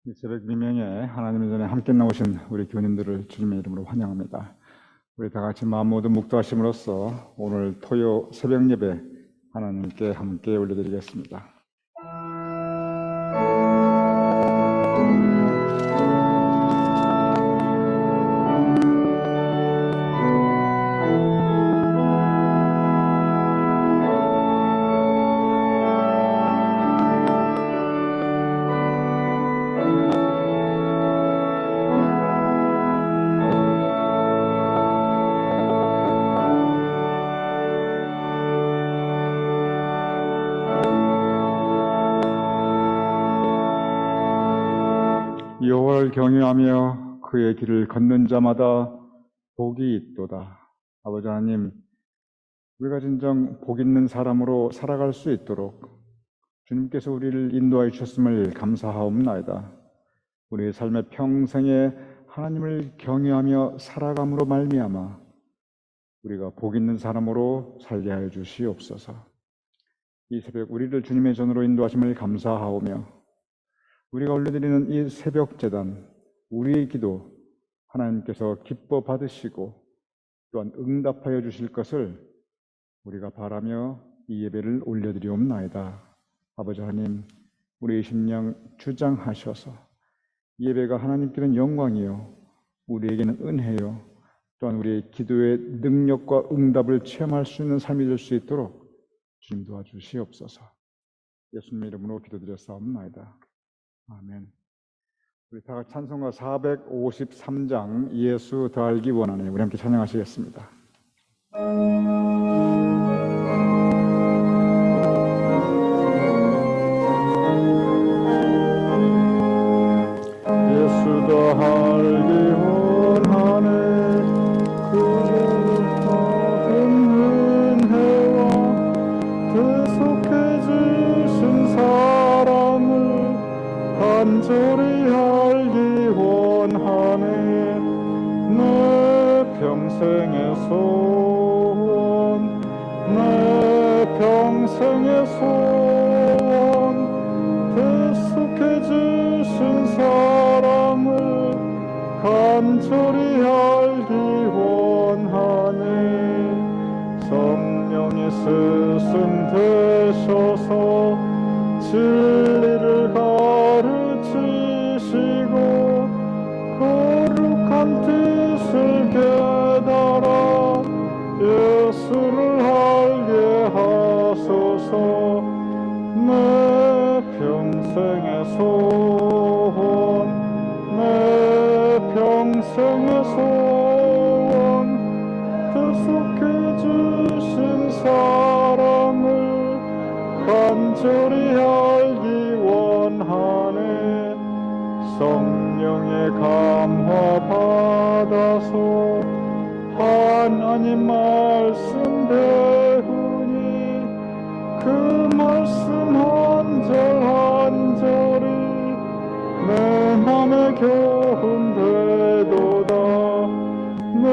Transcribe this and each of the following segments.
이 새벽 미명에 하나님의 전에 함께 나오신 우리 교우님들을 주님의 이름으로 환영합니다. 우리 다 같이 마음 모두 묵도하심으로써 오늘 토요 새벽 예배 하나님께 함께 올려드리겠습니다. 여호와를 경외하며 그의 길을 걷는 자마다 복이 있도다. 아버지 하나님, 우리가 진정 복 있는 사람으로 살아갈 수 있도록 주님께서 우리를 인도하여 주셨음을 감사하옵나이다. 우리의 삶의 평생에 하나님을 경외하며 살아감으로 말미암아 우리가 복 있는 사람으로 살게 하여 주시옵소서. 이 새벽 우리를 주님의 전으로 인도하심을 감사하오며 우리가 올려드리는 이 새벽 제단, 우리의 기도 하나님께서 기뻐 받으시고 또한 응답하여 주실 것을 우리가 바라며 이 예배를 올려드리옵나이다. 아버지 하나님, 우리의 심령 주장하셔서 이 예배가 하나님께는 영광이요 우리에게는 은혜요 또한 우리의 기도의 능력과 응답을 체험할 수 있는 삶이 될 수 있도록 주님 도와주시옵소서. 예수님 이름으로 기도드렸사옵나이다. 아멘. 우리 다 같이 찬송가 453장 예수 더 알기 원하네. 우리 함께 찬양하시겠습니다. 예수 더 알기 원하네. 그를 받은 은혜와 계속해 주신 사랑을 간절히 알기 원하네. 내 평생의 소원, 내 평생의 소원, 계속해 주신 사랑을 간절히 알기 원하네. 성령의 스승 되셔서 진리를 가르치시고 거룩한 뜻을 깨달아 예수를 알게 하소서. 내 평생의 소원, 내 평생의 소원, 계속해 주신 사랑을 간절히 알기 원하네. 성령의 감화 받아서 하나님 말씀 배우니 그 말씀 한 절 한 절이 내 맘에 교훈 되도다. 내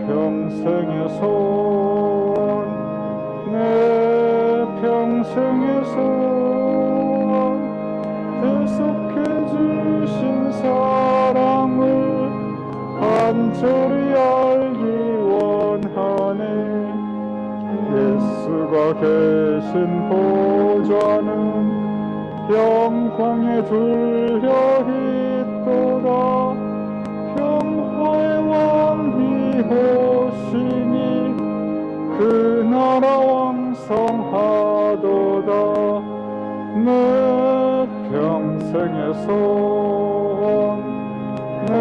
평생의 소원, 내 평생의 소원, 계속해 주신 사랑을 간절히 알기 원하네. 예수가 계신 보좌는 영광에 둘려 있도다. 평화의 왕이 오시니 그 나라 왕성하도다. 내 평생의 소원, 내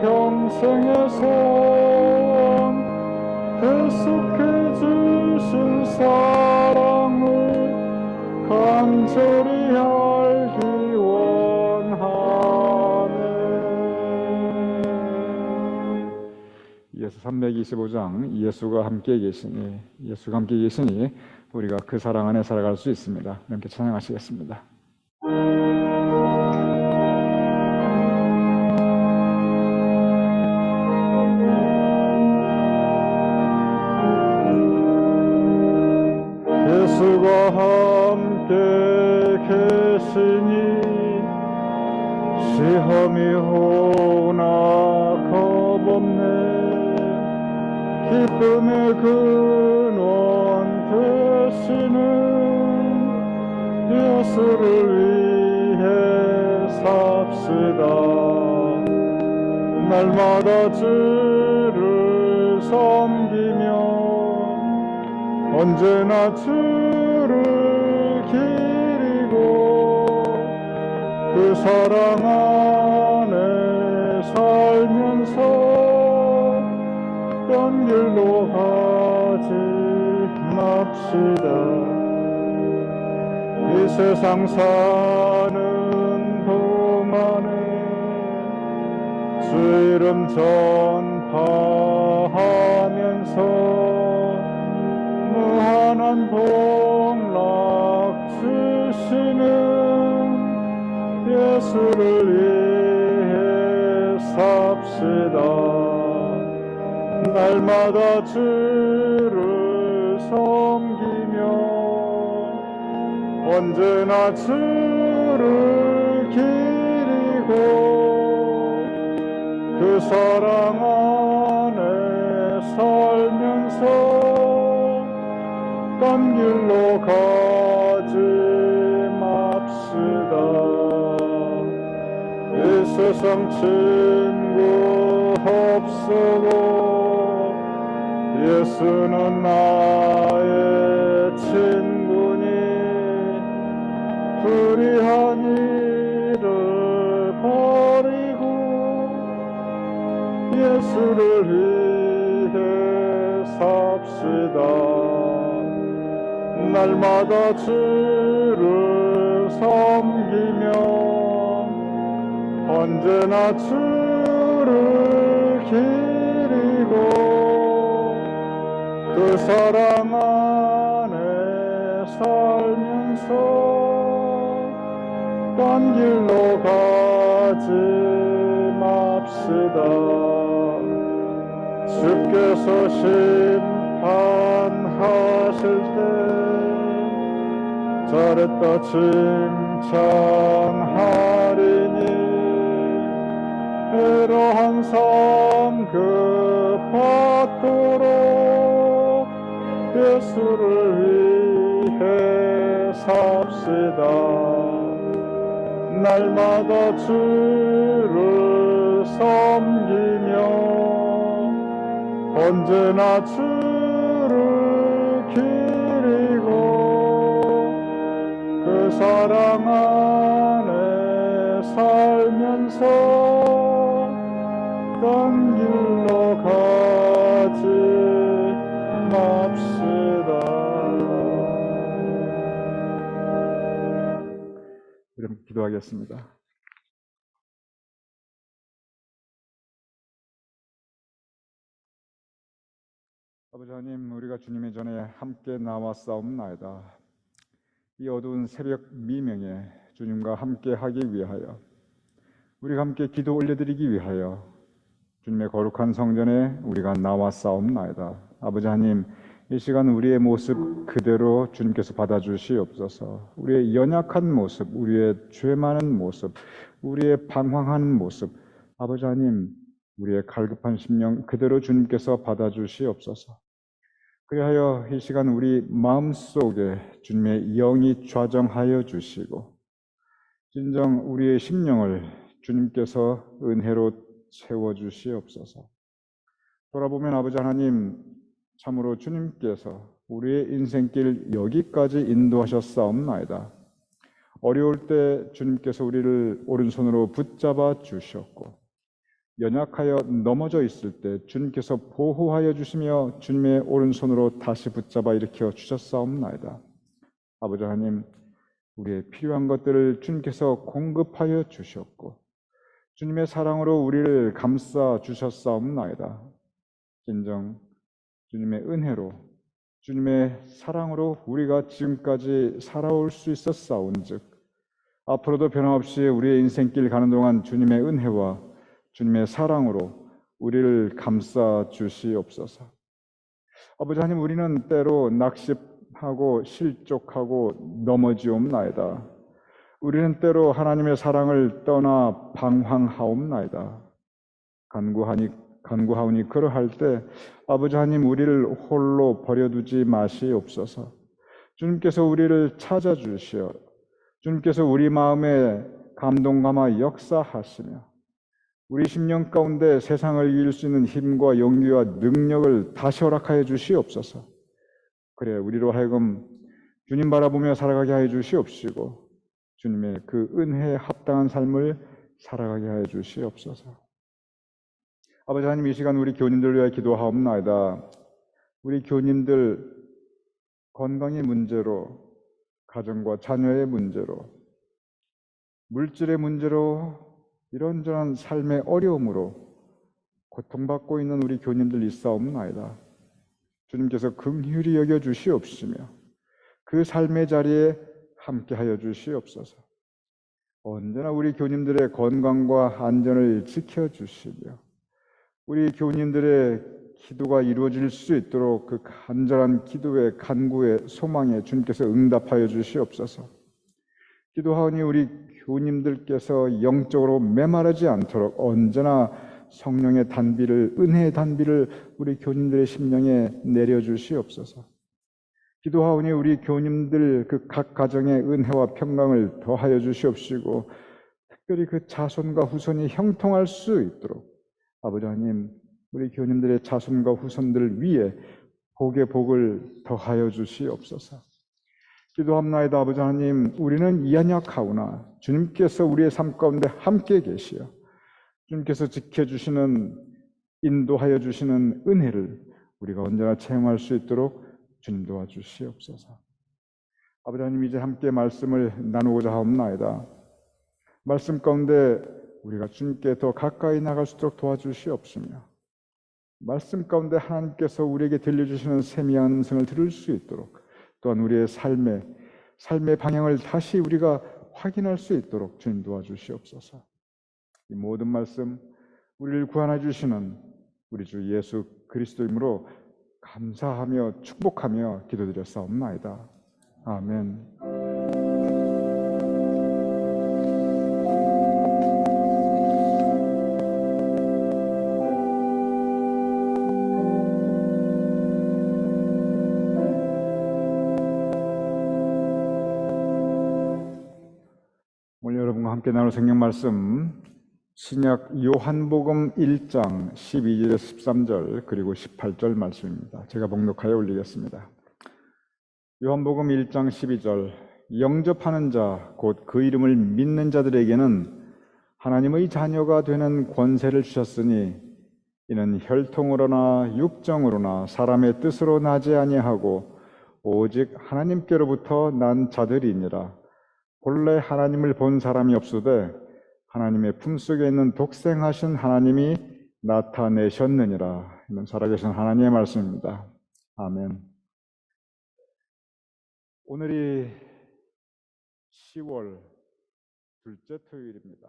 평생의 소원, 계속해 주신 사랑을 간절히 알기 원하네. 예수 325장 예수가 함께 계시니 우리가 그 사랑 안에 살아갈 수 있습니다. 함께 찬양하시겠습니다. 예수가 함께 계시니 시험이 오나 겁없네 기쁨의 근원 되시는 예수를 위해 삽시다. 날마다 주를 섬기며 언제나 주를 기리고 그 사랑 안에 살면서 딴 길로 가지 맙시다. 이 세상 사는 동안에 주 이름 전파하면서 무한한 복락 주시는 예수를 위해 삽시다. 날마다 주를 섬기며 언제나 주를 기리고 그 사랑 안에 살면서 딴 길로 가지 맙시다. 이 세상 친구 없어도 예수는 나의 친구니 불의한 일을 버리고 예수를 위해 삽시다. 날마다 주를 섬기며 언제나 주를 기리고 그 사랑 안에 살면서 딴 길로 가지 맙시다. 주께서 심판하실 때 잘했다 칭찬하리니 이러한 삶 급받도록 예수를 위해 삽시다. 날마다 주를 섬기며 언제나 주를 기리고 그 사랑 안에 살면서 딴 길로 가지 맙시다. 그럼 기도하겠습니다. 아버지 하나님, 우리가 주님의 전에 함께 나왔사옵나이다. 이 어두운 새벽 미명에 주님과 함께 하기 위하여, 우리가 함께 기도 올려드리기 위하여 주님의 거룩한 성전에 우리가 나왔사옵나이다. 아버지 하나님, 이 시간 우리의 모습 그대로 주님께서 받아주시옵소서. 우리의 연약한 모습, 우리의 죄 많은 모습, 우리의 방황하는 모습, 아버지 하나님, 우리의 갈급한 심령 그대로 주님께서 받아주시옵소서. 그리하여 이 시간 우리 마음속에 주님의 영이 좌정하여 주시고 진정 우리의 심령을 주님께서 은혜로 채워주시옵소서. 돌아보면 아버지 하나님, 참으로 주님께서 우리의 인생길 여기까지 인도하셨사옵나이다. 어려울 때 주님께서 우리를 오른손으로 붙잡아 주셨고 연약하여 넘어져 있을 때 주님께서 보호하여 주시며 주님의 오른손으로 다시 붙잡아 일으켜 주셨사옵나이다. 아버지 하나님, 우리의 필요한 것들을 주님께서 공급하여 주셨고 주님의 사랑으로 우리를 감싸 주셨사옵나이다. 진정 주님의 은혜로 주님의 사랑으로 우리가 지금까지 살아올 수 있었사온즉 앞으로도 변함없이 우리의 인생길 가는 동안 주님의 은혜와 주님의 사랑으로 우리를 감싸 주시옵소서. 아버지 하나님, 우리는 때로 낙심하고 실족하고 넘어지옵나이다. 우리는 때로 하나님의 사랑을 떠나 방황하옵나이다. 간구하오니 그러할 때 아버지 하나님 우리를 홀로 버려두지 마시옵소서. 주님께서 우리를 찾아주시어 주님께서 우리 마음에 감동감화 역사하시며 우리 심령 가운데 세상을 이길 수 있는 힘과 용기와 능력을 다시 허락하여 주시옵소서. 그래 우리로 하여금 주님 바라보며 살아가게 하여 주시옵시고 주님의 그 은혜에 합당한 삶을 살아가게 하여 주시옵소서. 아버지 하나님 이 시간 우리 교우님들을 위하여 기도하옵나이다. 우리 교우님들 건강의 문제로 가정과 자녀의 문제로 물질의 문제로 이런저런 삶의 어려움으로 고통받고 있는 우리 교우님들 있사옵나이다. 주님께서 긍휼히 여겨 주시옵시며 그 삶의 자리에 함께하여 주시옵소서. 언제나 우리 교우님들의 건강과 안전을 지켜주시며 우리 교우님들의 기도가 이루어질 수 있도록 그 간절한 기도의 간구의 소망에 주님께서 응답하여 주시옵소서. 기도하오니 우리 교우님들께서 영적으로 메마르지 않도록 언제나 성령의 단비를 은혜의 단비를 우리 교우님들의 심령에 내려주시옵소서. 기도하오니 우리 교우님들 그 각 가정의 은혜와 평강을 더하여 주시옵시고 특별히 그 자손과 후손이 형통할 수 있도록 아버지 하나님 우리 교우님들의 자손과 후손들 위에 복의 복을 더하여 주시옵소서. 기도합나이다. 아버지 하나님 우리는 이한약하오나 주님께서 우리의 삶 가운데 함께 계시어 주님께서 지켜주시는 인도하여 주시는 은혜를 우리가 언제나 체험할 수 있도록 주님 도와주시옵소서. 아버지 하나님 이제 함께 말씀을 나누고자 하옵나이다. 말씀 가운데 우리가 주님께 더 가까이 나갈 수 있도록 도와주시옵시며 말씀 가운데 하나님께서 우리에게 들려주시는 세미한 음성을 들을 수 있도록 또한 우리의 삶의 방향을 다시 우리가 확인할 수 있도록 주님 도와주시옵소서. 이 모든 말씀 우리를 구원해 주시는 우리 주 예수 그리스도이므로 감사하며 축복하며 기도드렸사옵나이다. 아멘. 오늘 여러분과 함께 나눌 성경 말씀 신약 요한복음 1장 12절에서 13절 그리고 18절 말씀입니다. 제가 봉독하여 올리겠습니다. 요한복음 1장 12절 영접하는 자 곧 그 이름을 믿는 자들에게는 하나님의 자녀가 되는 권세를 주셨으니 이는 혈통으로나 육정으로나 사람의 뜻으로 나지 아니하고 오직 하나님께로부터 난 자들이니라. 본래 하나님을 본 사람이 없으되 하나님의 품속에 있는 독생하신 하나님이 나타내셨느니라. 이는 살아계신 하나님의 말씀입니다. 아멘. 오늘이 10월 둘째 토요일입니다.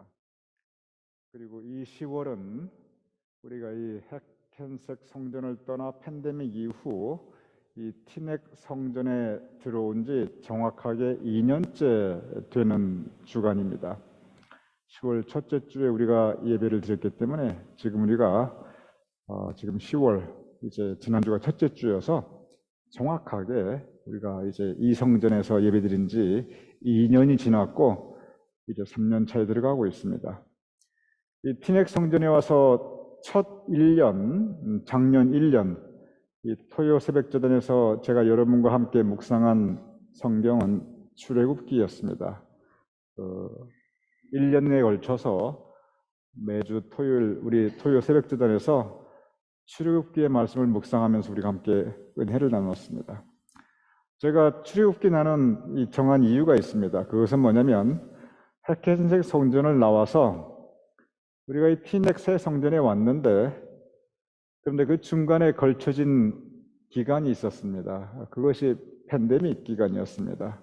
그리고 이 10월은 우리가 이 핵켄색 성전을 떠나 팬데믹 이후 이 티넥 성전에 들어온 지 정확하게 2년째 되는 주간입니다. 10월 첫째 주에 우리가 예배를 드렸기 때문에 지금 우리가 지금 10월 이제 지난주가 첫째 주여서 정확하게 우리가 이제 이 성전에서 예배드린 지 2년이 지났고 이제 3년 차에 들어가고 있습니다. 이 티넥 성전에 와서 첫 1년, 작년 1년 이 토요 새벽재단에서 제가 여러분과 함께 묵상한 성경은 출애굽기였습니다. 1년에 걸쳐서 매주 토요일 우리 토요 새벽재단에서 출애굽기의 말씀을 묵상하면서 우리가 함께 은혜를 나눴습니다. 제가 출애굽기 나눈 이 정한 이유가 있습니다. 그것은 뭐냐면 핵켄색 성전을 나와서 우리가 이 티넥 새 성전에 왔는데 그런데 그 중간에 걸쳐진 기간이 있었습니다. 그것이 팬데믹 기간이었습니다.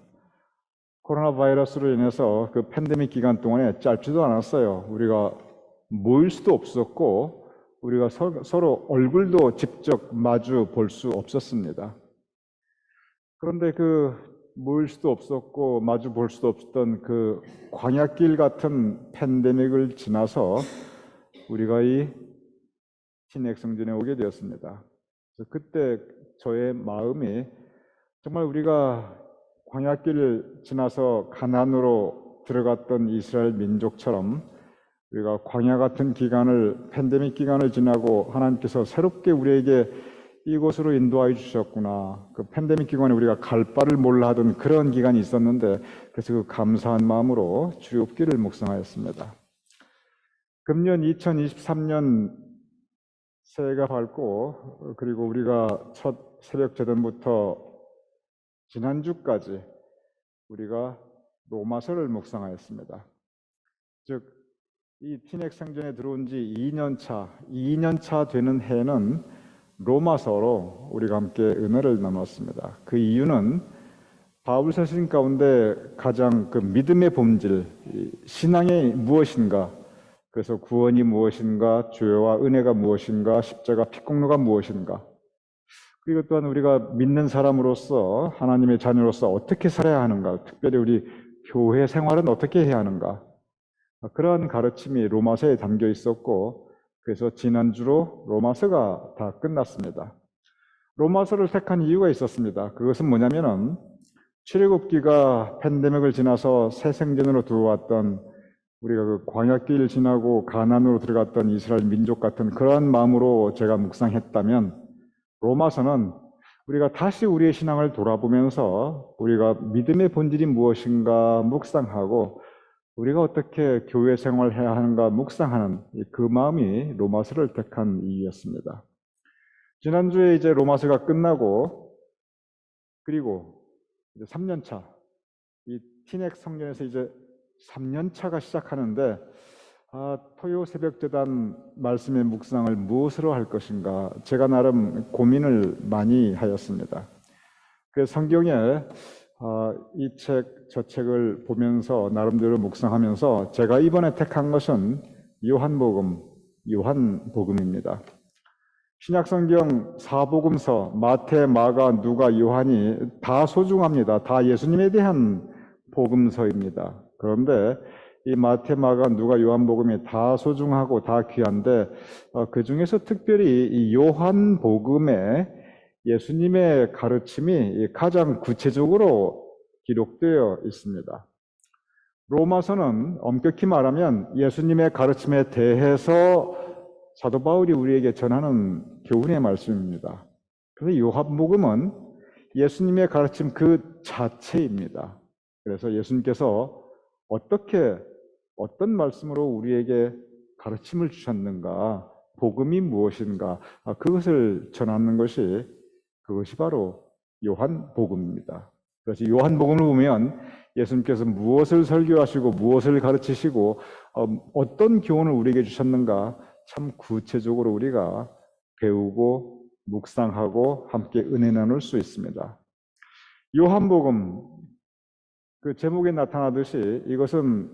코로나 바이러스로 인해서 그 팬데믹 기간 동안에 짧지도 않았어요. 우리가 모일 수도 없었고 우리가 서로 얼굴도 직접 마주 볼 수 없었습니다. 그런데 그 모일 수도 없었고 마주 볼 수도 없었던 그 광야길 같은 팬데믹을 지나서 우리가 이 티넥 성전에 오게 되었습니다. 그래서 그때 저의 마음이 정말 우리가 광야길을 지나서 가나안으로 들어갔던 이스라엘 민족처럼 우리가 광야 같은 기간을, 팬데믹 기간을 지나고 하나님께서 새롭게 우리에게 이곳으로 인도하여 주셨구나. 그 팬데믹 기간에 우리가 갈 바를 몰라 하던 그런 기간이 있었는데, 그래서 그 감사한 마음으로 출애굽기를 묵상하였습니다. 금년 2023년 새해가 밝고, 그리고 우리가 첫 새벽 제단부터 지난주까지 우리가 로마서를 묵상하였습니다. 즉, 이 티넥 성전에 들어온 지 2년 차 되는 해는 로마서로 우리가 함께 은혜를 나눴습니다. 그 이유는 바울 서신 가운데 가장 그 믿음의 본질, 신앙이 무엇인가, 그래서 구원이 무엇인가, 죄와 은혜가 무엇인가, 십자가 피공로가 무엇인가, 그리고 또한 우리가 믿는 사람으로서 하나님의 자녀로서 어떻게 살아야 하는가, 특별히 우리 교회 생활은 어떻게 해야 하는가, 그러한 가르침이 로마서에 담겨 있었고, 그래서 지난주로 로마서가 다 끝났습니다. 로마서를 택한 이유가 있었습니다. 그것은 뭐냐면은 출애굽기가 팬데믹을 지나서 새 생전으로 들어왔던, 우리가 그 광야길을 지나고 가나안으로 들어갔던 이스라엘 민족 같은 그러한 마음으로 제가 묵상했다면, 로마서는 우리가 다시 우리의 신앙을 돌아보면서 우리가 믿음의 본질이 무엇인가 묵상하고 우리가 어떻게 교회 생활해야 하는가 묵상하는 그 마음이 로마서를 택한 이유였습니다. 지난주에 이제 로마서가 끝나고, 그리고 이제 3년차, 이 티넥 성전에서 이제 3년차가 시작하는데, 토요 새벽 제단 말씀의 묵상을 무엇으로 할 것인가, 제가 나름 고민을 많이 하였습니다. 그래서 성경에 이 책, 저 책을 보면서 나름대로 묵상하면서 제가 이번에 택한 것은 요한복음입니다. 신약성경 4복음서 마태, 마가, 누가, 요한이 다 소중합니다. 다 예수님에 대한 복음서입니다. 그런데 이 마태, 마가, 누가, 요한복음이 다 소중하고 다 귀한데 그 중에서 특별히 이 요한복음에 예수님의 가르침이 가장 구체적으로 기록되어 있습니다. 로마서는 엄격히 말하면 예수님의 가르침에 대해서 사도 바울이 우리에게 전하는 교훈의 말씀입니다. 그래서 요한복음은 예수님의 가르침 그 자체입니다. 그래서 예수님께서 어떤 말씀으로 우리에게 가르침을 주셨는가, 복음이 무엇인가, 그것을 전하는 그것이 바로 요한복음입니다. 그래서 요한복음을 보면 예수님께서 무엇을 설교하시고 무엇을 가르치시고 어떤 교훈을 우리에게 주셨는가 참 구체적으로 우리가 배우고 묵상하고 함께 은혜 나눌 수 있습니다. 요한복음, 그 제목에 나타나듯이 이것은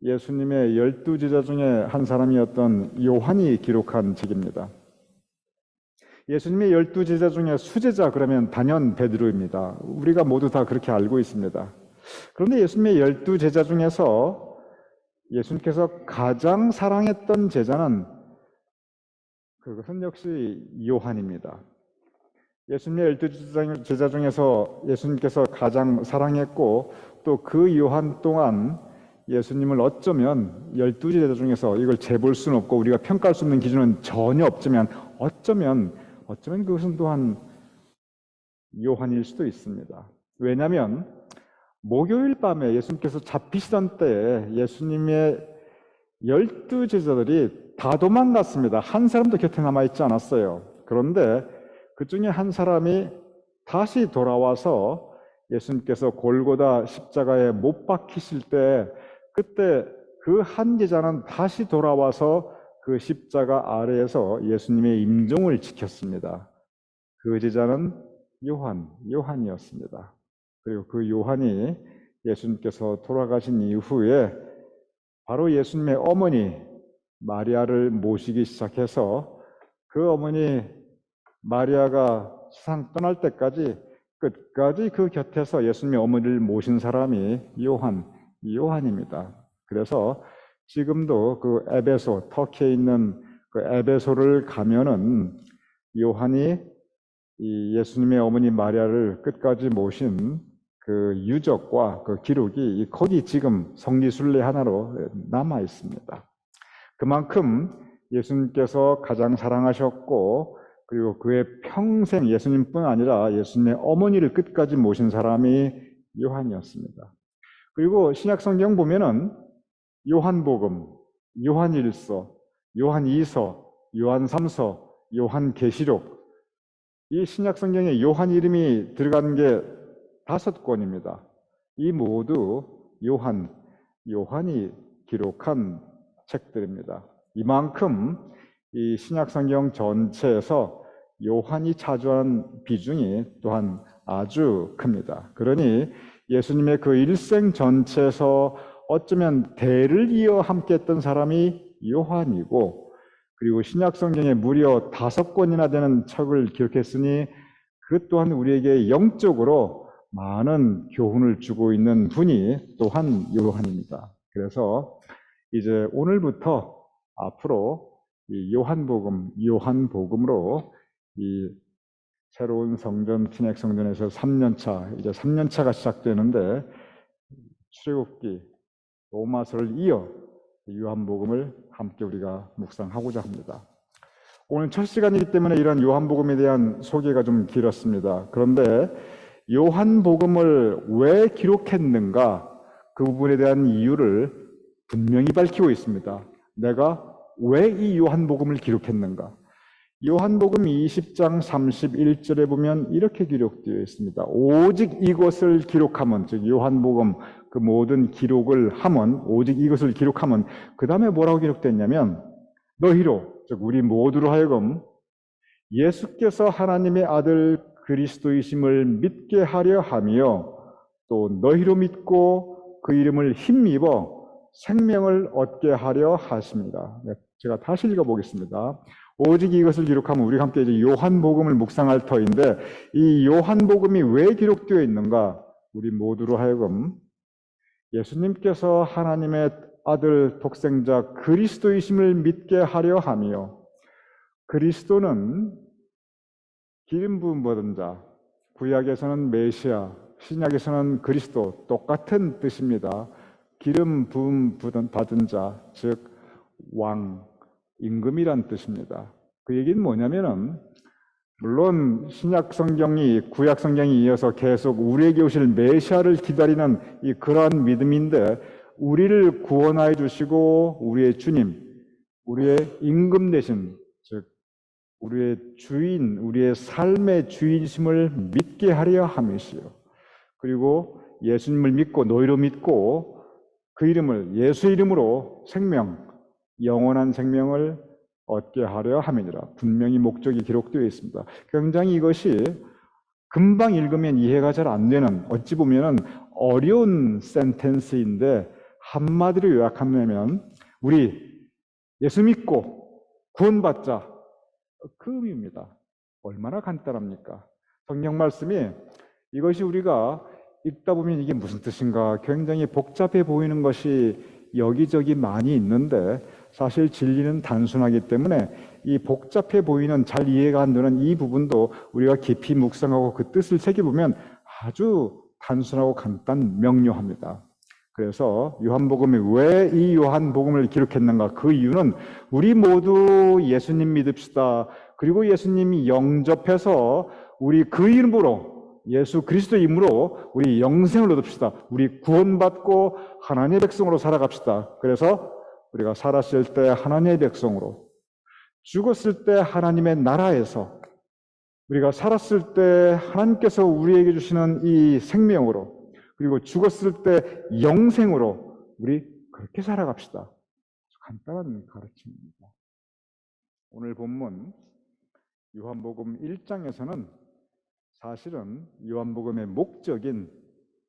예수님의 12제자 중에 한 사람이었던 요한이 기록한 책입니다. 예수님의 12제자 중에 수제자 그러면 단연 베드로입니다. 우리가 모두 다 그렇게 알고 있습니다. 그런데 예수님의 12제자 중에서 예수님께서 가장 사랑했던 제자는 그것은 역시 요한입니다. 예수님의 12제자 중에서 예수님께서 가장 사랑했고 또 그 요한 또한 예수님을 어쩌면 12제자 중에서 이걸 재볼 수는 없고 우리가 평가할 수 없는 기준은 전혀 없지만 어쩌면 그것은 또한 요한일 수도 있습니다. 왜냐하면 목요일 밤에 예수님께서 잡히시던 때에 예수님의 12제자들이 다 도망갔습니다. 한 사람도 곁에 남아있지 않았어요. 그런데 그 중에 한 사람이 다시 돌아와서 예수님께서 골고다 십자가에 못 박히실 때 그때 그 한 제자는 다시 돌아와서 그 십자가 아래에서 예수님의 임종을 지켰습니다. 그 제자는 요한이었습니다. 그리고 그 요한이 예수님께서 돌아가신 이후에 바로 예수님의 어머니 마리아를 모시기 시작해서 그 어머니 마리아가 세상 떠날 때까지 끝까지 그 곁에서 예수님의 어머니를 모신 사람이 요한입니다. 그래서 지금도 그 에베소, 터키에 있는 그 에베소를 가면은 요한이 이 예수님의 어머니 마리아를 끝까지 모신 그 유적과 그 기록이 거기 지금 성지순례 하나로 남아 있습니다. 그만큼 예수님께서 가장 사랑하셨고, 그리고 그의 평생 예수님뿐 아니라 예수님의 어머니를 끝까지 모신 사람이 요한이었습니다. 그리고 신약 성경 보면은 요한복음, 요한일서, 요한이서, 요한삼서, 요한계시록, 이 신약 성경에 요한 이름이 들어간 게 5권입니다. 이 모두 요한이 기록한 책들입니다. 이만큼 이 신약 성경 전체에서 요한이 차지하는 비중이 또한 아주 큽니다. 그러니 예수님의 그 일생 전체에서 어쩌면 대를 이어 함께 했던 사람이 요한이고, 그리고 신약 성경에 무려 5권이나 되는 책을 기록했으니 그 또한 우리에게 영적으로 많은 교훈을 주고 있는 분이 또한 요한입니다. 그래서 이제 오늘부터 앞으로 이 요한복음으로 이 새로운 성전, 신약 성전에서 3년차, 이제 3년차가 시작되는데, 출애굽기, 로마서를 이어 요한복음을 함께 우리가 묵상하고자 합니다. 오늘 첫 시간이기 때문에 이런 요한복음에 대한 소개가 좀 길었습니다. 그런데 요한복음을 왜 기록했는가, 그 부분에 대한 이유를 분명히 밝히고 있습니다. 내가 왜 이 요한복음을 기록했는가? 요한복음 20장 31절에 보면 이렇게 기록되어 있습니다. 오직 이것을 기록하면, 즉 요한복음 그 모든 기록을 하면, 오직 이것을 기록하면, 그 다음에 뭐라고 기록됐냐면, 너희로, 즉 우리 모두로 하여금 예수께서 하나님의 아들 그리스도이심을 믿게 하려 하며, 또 너희로 믿고 그 이름을 힘입어 생명을 얻게 하려 하십니다. 제가 다시 읽어보겠습니다. 오직 이것을 기록하면, 우리 함께 이제 요한복음을 묵상할 터인데, 이 요한복음이 왜 기록되어 있는가? 우리 모두로 하여금 예수님께서 하나님의 아들 독생자 그리스도이심을 믿게 하려 하며, 그리스도는 기름 부음 받은 자, 구약에서는 메시아, 신약에서는 그리스도, 똑같은 뜻입니다. 기름 부음 받은 자, 즉 왕, 임금이란 뜻입니다. 그 얘기는 뭐냐면은, 물론 신약 성경이 구약 성경이 이어서 계속 우리에게 오실 메시아를 기다리는 이 그러한 믿음인데, 우리를 구원하여 주시고 우리의 주님, 우리의 임금 되신, 즉 우리의 주인, 우리의 삶의 주인심을 믿게 하려 함이시요. 그리고 예수님을 믿고 너희로 믿고 그 이름을, 예수 이름으로 생명, 영원한 생명을 얻게 하려 함이니라. 분명히 목적이 기록되어 있습니다. 굉장히 이것이 금방 읽으면 이해가 잘 안 되는, 어찌 보면 어려운 센텐스인데, 한마디로 요약하면 우리 예수 믿고 구원받자, 그 의미입니다. 얼마나 간단합니까? 성경 말씀이, 이것이 우리가 읽다 보면 이게 무슨 뜻인가 굉장히 복잡해 보이는 것이 여기저기 많이 있는데, 사실 진리는 단순하기 때문에 이 복잡해 보이는, 잘 이해가 안 되는 이 부분도 우리가 깊이 묵상하고 그 뜻을 새겨보면 아주 단순하고 간단 명료합니다. 그래서 요한복음이 왜 이 요한복음을 기록했는가? 그 이유는 우리 모두 예수님 믿읍시다. 그리고 예수님이 영접해서 우리 그 이름으로, 예수 그리스도 이름으로 우리 영생을 얻읍시다. 우리 구원받고 하나님의 백성으로 살아갑시다. 그래서 우리가 살았을 때 하나님의 백성으로, 죽었을 때 하나님의 나라에서, 우리가 살았을 때 하나님께서 우리에게 주시는 이 생명으로, 그리고 죽었을 때 영생으로 우리 그렇게 살아갑시다. 간단한 가르침입니다. 오늘 본문 요한복음 1장에서는 사실은 요한복음의 목적인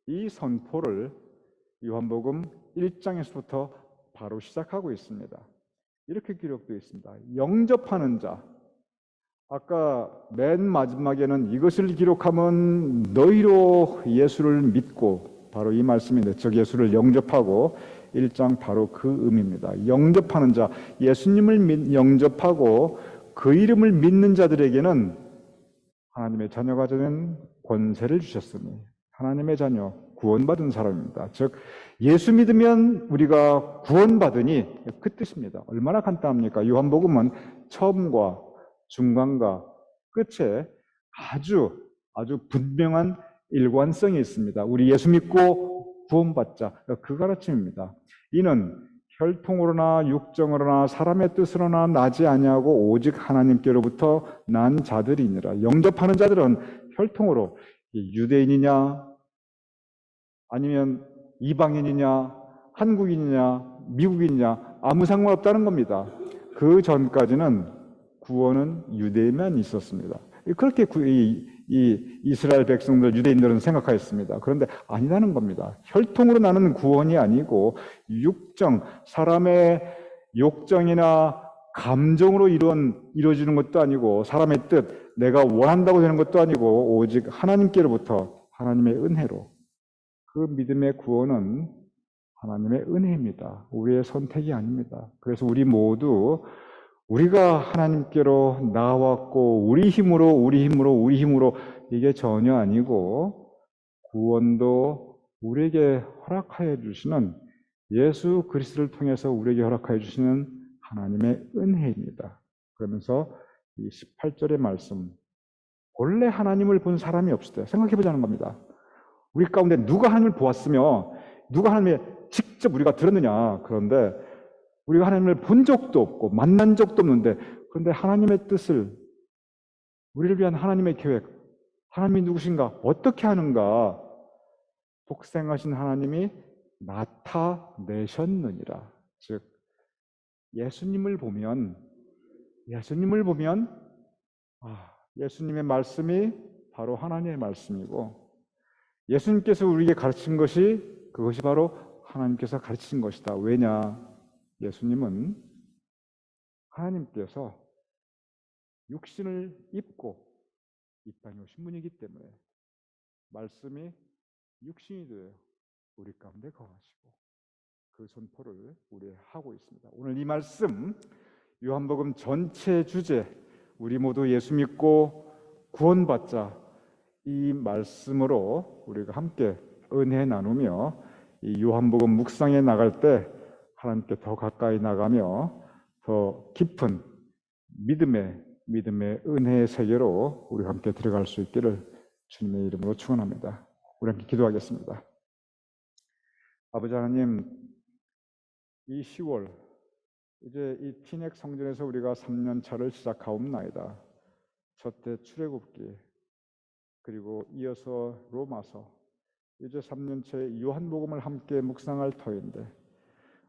이 선포를 요한복음 1장에서부터 바로 시작하고 있습니다. 이렇게 기록되어 있습니다. 영접하는 자, 아까 맨 마지막에는 이것을 기록하면 너희로 예수를 믿고, 바로 이 말씀인데, 즉 예수를 영접하고, 1장 바로 그 의미입니다. 영접하는 자, 예수님을 영접하고 그 이름을 믿는 자들에게는 하나님의 자녀가 되는 권세를 주셨으니 하나님의 자녀, 구원받은 사람입니다. 즉 예수 믿으면 우리가 구원받으니, 그 뜻입니다. 얼마나 간단합니까? 요한복음은 처음과 중간과 끝에 아주 분명한 일관성이 있습니다. 우리 예수 믿고 구원받자, 그 가르침입니다. 이는 혈통으로나 육정으로나 사람의 뜻으로나 나지 아니하고 오직 하나님께로부터 난 자들이니라. 영접하는 자들은 혈통으로 유대인이냐 아니면 이방인이냐 한국인이냐 미국인이냐 아무 상관없다는 겁니다. 그 전까지는 구원은 유대인만 있었습니다. 그렇게 이 이스라엘 백성들, 유대인들은 생각하였습니다. 그런데 아니라는 겁니다. 혈통으로 나는 구원이 아니고 육정, 사람의 욕정이나 감정으로 이루어지는 것도 아니고 사람의 뜻, 내가 원한다고 되는 것도 아니고 오직 하나님께로부터 하나님의 은혜로, 그 믿음의 구원은 하나님의 은혜입니다. 우리의 선택이 아닙니다. 그래서 우리 모두 우리가 하나님께로 나왔고 우리 힘으로 이게 전혀 아니고 구원도 우리에게 허락하여 주시는, 예수 그리스도를 통해서 우리에게 허락하여 주시는 하나님의 은혜입니다. 그러면서 이 18절의 말씀, 본래 하나님을 본 사람이 없을 때 생각해 보자는 겁니다. 우리 가운데 누가 하나님을 보았으며 누가 하나님의 직접 우리가 들었느냐. 그런데 우리가 하나님을 본 적도 없고 만난 적도 없는데, 그런데 하나님의 뜻을, 우리를 위한 하나님의 계획, 하나님이 누구신가, 어떻게 하는가, 독생하신 하나님이 나타내셨느니라. 즉 예수님을 보면 예수님의 말씀이 바로 하나님의 말씀이고, 예수님께서 우리에게 가르친 것이, 그것이 바로 하나님께서 가르친 것이다. 왜냐? 예수님은 하나님께서 육신을 입고 이 땅에 오신 분이기 때문에 말씀이 육신이 되어 우리 가운데 거하시고, 그 선포를 우리 하고 있습니다. 오늘 이 말씀, 요한복음 전체 주제, 우리 모두 예수 믿고 구원받자, 이 말씀으로 우리가 함께 은혜 나누며 이 요한복음 묵상에 나갈 때 하나님께 더 가까이 나가며 더 깊은 믿음의 은혜의 세계로 우리 함께 들어갈 수 있기를 주님의 이름으로 축원합니다. 우리 함께 기도하겠습니다. 아버지 하나님, 이 10월 이제 이 티넥 성전에서 우리가 3년 차를 시작하옵나이다. 첫째 출애굽기, 그리고 이어서 로마서, 이제 3년째 요한복음을 함께 묵상할 터인데,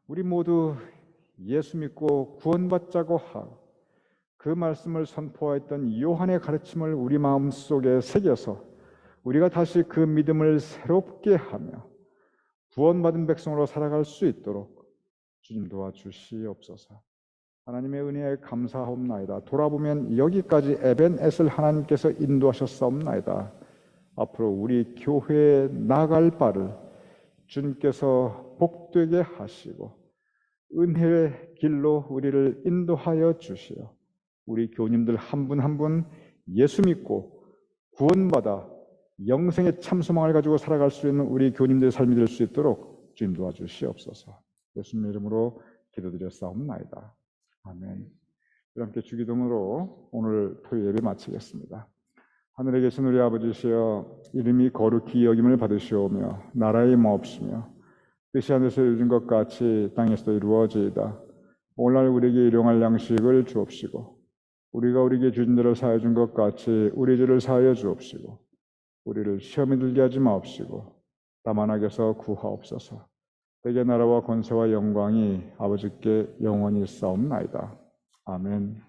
우리 모두 예수 믿고 구원받자고 하고 그 말씀을 선포하였던 요한의 가르침을 우리 마음속에 새겨서 우리가 다시 그 믿음을 새롭게 하며 구원받은 백성으로 살아갈 수 있도록 주님 도와주시옵소서. 하나님의 은혜에 감사하옵나이다. 돌아보면 여기까지 에벤에셀 하나님께서 인도하셨사옵나이다. 앞으로 우리 교회에 나갈 바를 주님께서 복되게 하시고 은혜의 길로 우리를 인도하여 주시어 우리 교우님들 한 분 한 분 예수 믿고 구원받아 영생의 참 소망을 가지고 살아갈 수 있는 우리 교우님들의 삶이 될 수 있도록 주님 도와주시옵소서. 예수님의 이름으로 기도드렸사옵나이다. 아멘. 함께 주기도문으로 오늘 토요일 예배 마치겠습니다. 하늘에 계신 우리 아버지시여, 이름이 거룩히 여김을 받으시오며 나라의 마옵시며 뜻이 하늘에서 이루어진 것 같이 땅에서도 이루어지이다. 오늘날 우리에게 일용할 양식을 주옵시고 우리가 우리에게 주인 대로 사하여 준 것 같이 우리 죄를 사하여 주옵시고 우리를 시험에 들게 하지 마옵시고 다만 악에서 구하옵소서. 대개 나라와 권세와 영광이 아버지께 영원히 있사옵나이다. 아멘.